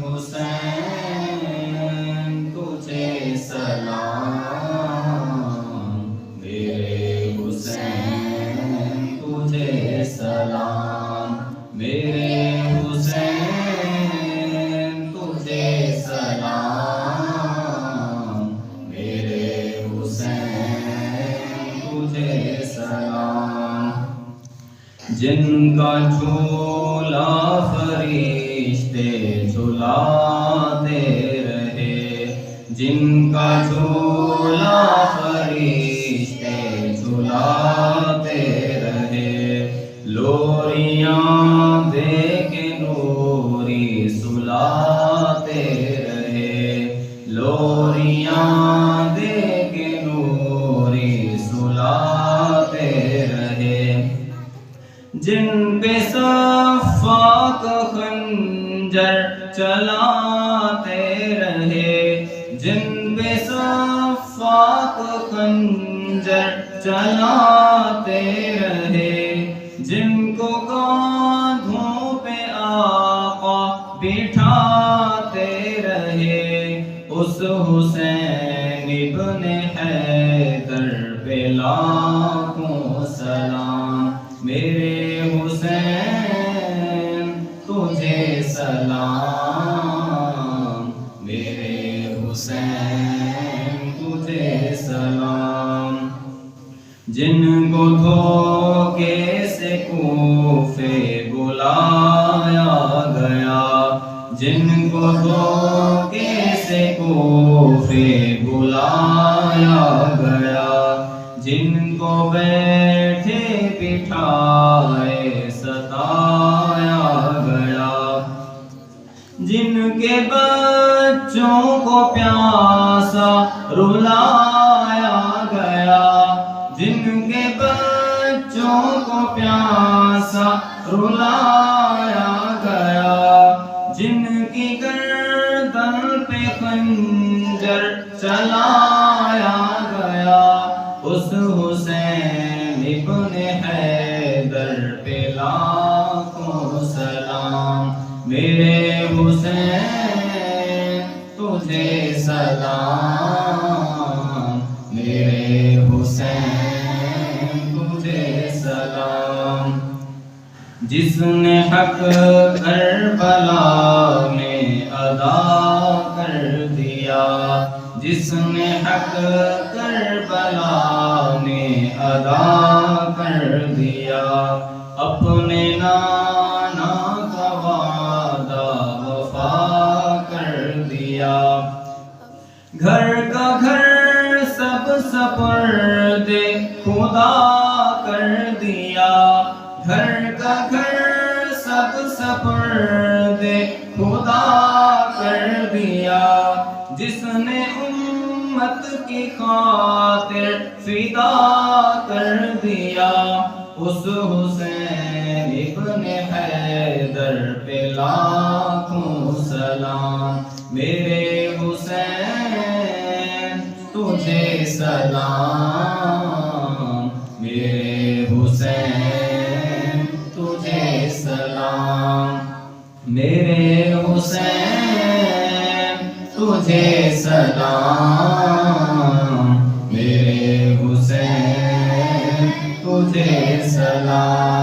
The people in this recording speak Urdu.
حسین تجھے سلام، میرے حسین تجھے سلام، میرے حسین تجھے سلام، میرے حسین تجھے سلام۔ جن کا جھولا فرشتے جھلاتے رہے، جن کا جھولا فرشتے جھلاتے رہے، لوریاں دے کے نوری سلاتے رہے، لوریاں دے کے نوری سلاتے رہے، جن پہ صفاق خنجر چلاتے رہے، جن پہ صفاق خنجر چلاتے رہے، جن کو کاندھوں پہ آقا بٹھاتے رہے، اس حسین ابن حیدر پہ لاکھوں سلام، میرے حسین تجھے سلام، میرے حسین تجھے سلام۔ جن کو دھوکے سے کوفے بلایا گیا، جن کو دھوکے سے کوفے بلایا گیا، جن کو بیٹھے بٹھائے ستایا گیا، جن کے بچوں کو پیاسا رلایا گیا، جن کے بچوں کو پیاسا رلایا گیا، جن کی گردن پہ خنجر چلایا گیا، اس حسین ابن حیدر پہ لاکھوں سلام، میرے حسین تجھے سلام، میرے حسین تجھے سلام۔ جس نے حق کربلا میں ادا کر دیا، جس نے حق کربلا میں ادا کر دیا، اپنے نانا کا وعدہ وفا کر دیا، گھر کا گھر سب سپردے خدا کر دیا، گھر کا گھر سب سپردے خدا کر دیا، جس نے امت کی خاطر فدا کر دیا، اس حسین ابن حیدر پہ لاکھوں سلام، میرے حسین تجھے سلام، میرے حسین تجھے سلام، میرے حسین تجھے سلام، میرے حسین تجھے سلام۔